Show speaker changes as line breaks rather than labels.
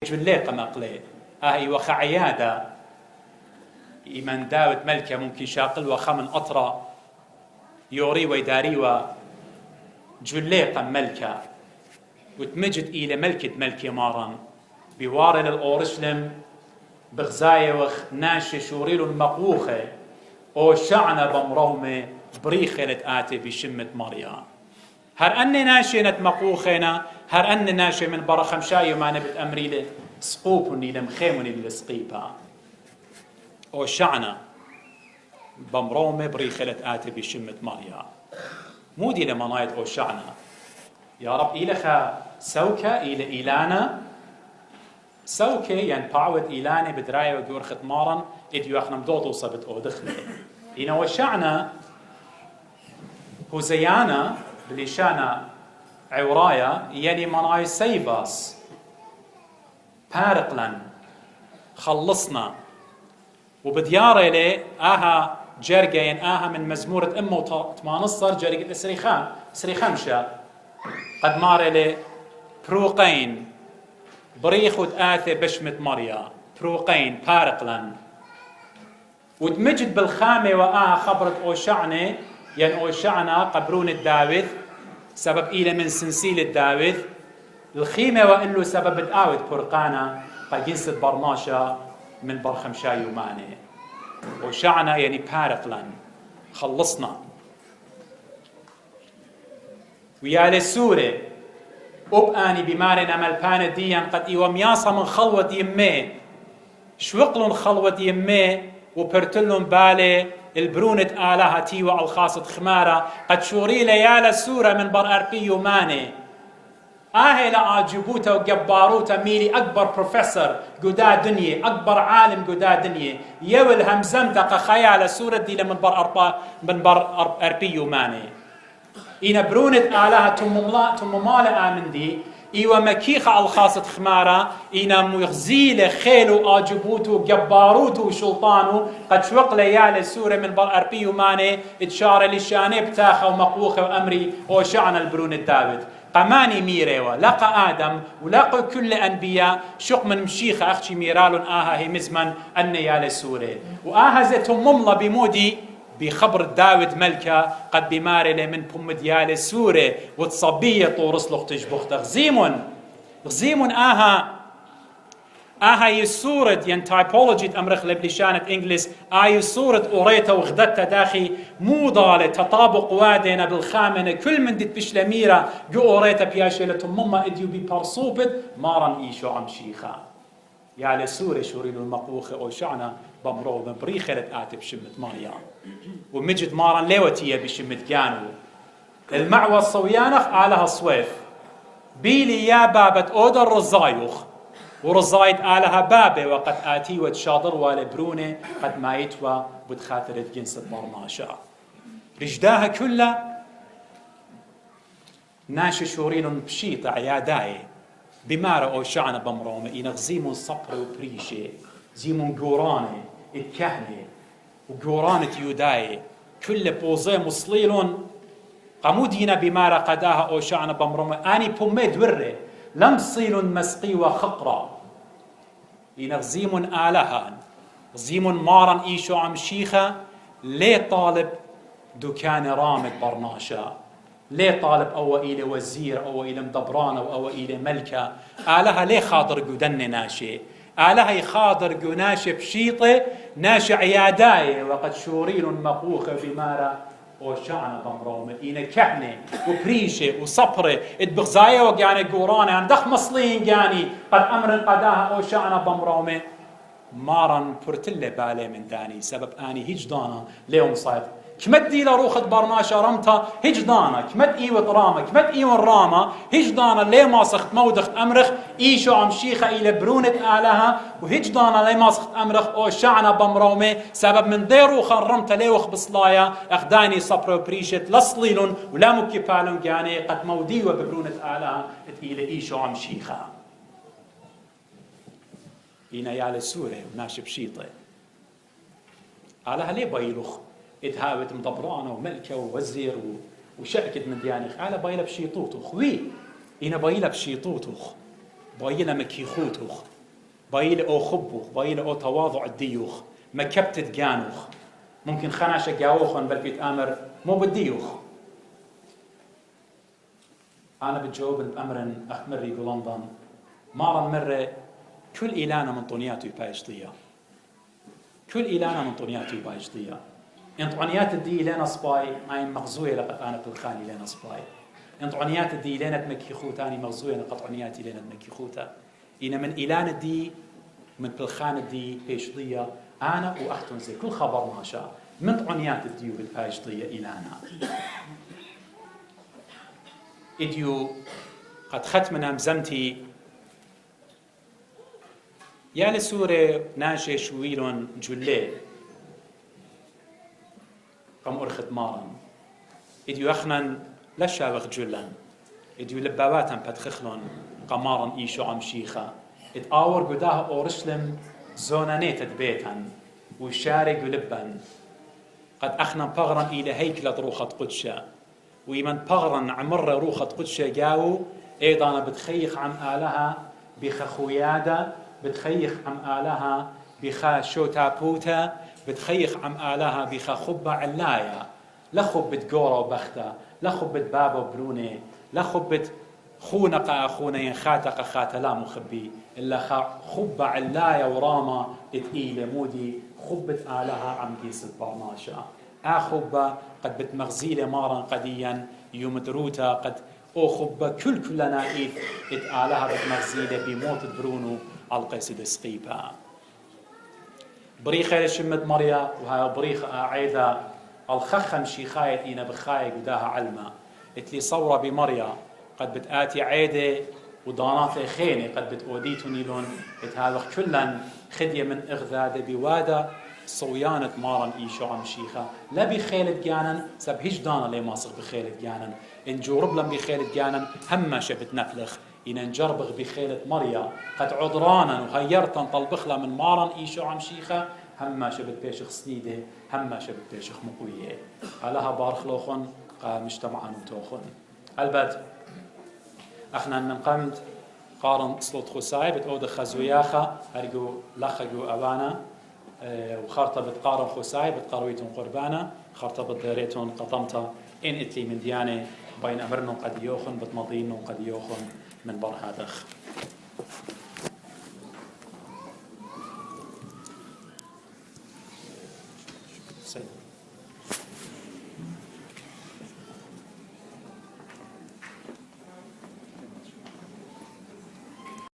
جليقة مقلي آهي وخ عيادة إيمان داود ملكة ممكن شاقل وخمن أطرى يوري ويداري وجليقة ملكة وتمجد إلى ملكة ماران بوارل الأورشلم بغزاية وخ ناشي شوريل المقوخة أو شعنا بمرومة بريخة لتآتي بشمة مريا هر أني ناشي نتمقوخينا هر أني ناشي من برا خمشاي وما نبت أمري له سقوبني لمخيمني للسقيبا أو شعنا بمرومة بريخة لتآتي بشمة مريا مودي لمنايت أو شعنا يا رب إلخا سوكا إلى إيلانا سوكا يعني باعود إيلاني بدراية وجور ختمارا إديو أخنا مدوطو صبت أو دخله إنا وشعنا هو زيانا بليشانا عورايا يعني مناي سيباس بارقلن خلصنا وبديارة لي آها جرجين آها من مزمورة أمه تمانصر جرجة سريخمشة قد مار لي بروقين بريخ وتآثي بشمة مريا بروقين بارقلن وتمجد بالخامة وآها خبرت أوشعني يعني أوشعنا قبرون الداوث سبب إلى من سنسيل الداوث الخيمة وإنه سبب الآوث برقانا قجنس برماشا من برخمشا يوماني أوشعنا يعني بارقلن خلصنا ويا للسورة أبقاني بمارنا ملبانة ديان قد إيوام ياسا من خلوة يمي شوقلن خلوة يمي وبرتلن بالي البرونة آلهة تيوى الخاصة خمارة قد شوري ليالة سورة من بر أربي يوماني آهي لآجبوتا وقباروتا ميلي أكبر بروفيسور قدا دنيا أكبر عالم قدا دنيا يول همزمتا خيالة سورة دي من بر أربي يوماني إنا برونة آلهة تممالة آمن دي إيوة مكيخة الخاصة خمارة إنا مغزيلة خيلو آجبوتو جباروتو وشلطانو قد شوق ليالي سورة من بر أربي وماني اتشارة لشاني بتاخة ومقوخة وأمري وشعنا البرونة داود قماني ميريوة لقى آدم ولقى كل أنبياء شق من مشيخة أختي ميرالون آها هي مزمن النيالي سورة وآها زيتم مملة بمودي بخبر داود ملكة قد بمارلة من بوم ديالي سورة وتصبية طورس لغ تجبخت غزيمون آها يسورة ين تايبولوجي أمرخ لبلشانة إنجلس يسورة أوريتا وغدتا داخي موضالة تطابق وادينا بالخامنة كل من دت بشلميرة جو أوريتا بياشيلة ماما إديو ببرصوبت مارن إيشو عم شيخا يا لسورة شوريلو المقوخة أو شعنا بمرو ببريخة لتآتي بشمة ماريا ومجد مارن ليوتية بشمة جانو المعوى الصويانخ آلها الصويف بيلي يا بابت أودر رزايوخ ورزايد آلها بابي وقد آتي وتشاضر والبرونة قد ما يتوى بتخاطرة جنس البرماشا رجداها كلها ناشي شورين بشيطة عياداي بمارة أو شعنا بمرومة ينغزيمون صبر وبريشي زيمون قوراني الكهنة وقورانة يوداي كل بوزي مصليلون قمودينا بمارة قداها أو شعنا بمرومة آني بوميد وري لم صيل مسقي وخقرة ينغزيمون آلهان غزيمون مارن إيشو عم شيخة ليه طالب دكان رامد برناشا ليه طالب أو إلى وزير أو إلى مدبران أو إلى ملكة آلها ليه خاطر قدن ناشي آلها يخاطر قناشي بشيطة ناشي عياداي وقد شوريل مقوخة بمارة وشعنا بمرومة إنا كهنة وبريشة وصبرة اتبغزايا وقاني قورانة يعني دخ مصلين قاني قد أمر قداها وشعنا بمرومة مارن برتلة بالي من داني سبب آني هجدانا ليوم صايب كمت دي لروخة برناشا رمتا هجدانا كمت إيوة رامة كمت إيوة الرامة هجدانا ليه ما سخت مودخت أمرخ إيشو عم شيخة إلى برونة آلها وهجدانا ليه ما سخت أمرخ أو شعنا بمرومة سبب من دي روخة رمتا ليوخ بصلايا أخداني صبر وبريشت لصليلون ولا مكيبالون يعني قد موديوة ببرونة آلها إلى إيشو عم شيخة إنا يالي سورة وناشي بشيطة آلها ليه بايلوخ اتهاوت مدبرانه وملكه ووزير وشأكد من ديانخ على بايله بشيطوتو خوي إنا بايله بشيطوتو بايلة مكيخوتوخ بايلة أو خبوخ بايلة أو تواضع الديوخ ما كبتت جانوخ ممكن خناشة جاوخن بل بيتآمر مو بالديوخ. أنا بتجاوب بأمر أخمري بلندن مرة كل إيلانا من طنياتي بايشطية كل إيلانا من طنياتي بايشطية انت عنيات الدي لنا سباي ماي مغزوية لقد أنا بالخاني لنا سباي انت عنيات الدي لنا تمكي خوتاني مغزوية لقد عنياتي لنا تمكي خوتا إن من إيلان الدي من بالخان الدي بايشطية أنا وأختن زي كل خبر ما شاء من عنيات الدي بالبايشطية إيلانا إديو قد ختمنا مزمتي يا لسورة ناجي شويلون جلي قم أرخد مارن إديو أخنن لشاوغ جلن إديو لباواتن بتخخلون قمارن إيشو عم شيخة إتآور قداه أورشلم زونانيت بيتن وشارق لبن قد أخنن بغرن إلى هيكلة روخة قدشة ويمن بغرن عمر روخة قدشة جاو أيضا بتخيخ عم آلها بخخويادة بتخيخ عم آلها بخا شوتا بوتا بتخيخ عم آلها بخا خبة علايا لخب بتقورا وبختا لخب بتبابا وبروني لخب بت خونقا أخونا ينخاتق خاتلا مخبي إلا خبة علايا وراما إتقيلة مودي خبت آلها عم قيس البرناشا آخبة قد بتمغزيلة مارا قديا يوم دروتا قد أو خبة كلنا إيث إتآلها بتمغزيلة بموت برونو القيسد سقيبا بريخة لشمت مريا وهاي بريخة عيدة الخخم شيخايت إينا بخاية قداها علمة اتلي صورة بمريا قد بتآتي عيدة ودانات خينة قد بتأوديتني لون اتهالخ كلا خدية من إغذادة بوادة صويانة مارن إيشو عم شيخة لا بخيلة جانن سب هيش دانا لي ماسخ بخيلة جانن إن جورب لم بخيلة جانن هما شبت نفلخ إن نجربغ بخيلة مريا قد عذرانا وهيرتن طلبخلا من مارن إيشو عم شيخة هما شبت بيشخ سنيدة هما شبت بيشخ مقوية قالها بارخلوخن قا مجتمعا وتوخن البت احنا من قمت قارن صلوت خساي بتقود خزوياخا هرجو لخجو أبانا وخرطة بتقارن خساي بتقرويتون قربانا خرطة بتداريتون قطمتا إن إتلي من ديانة بين أمرنا قد يوخن بتمضين قد يوخن من برهادخ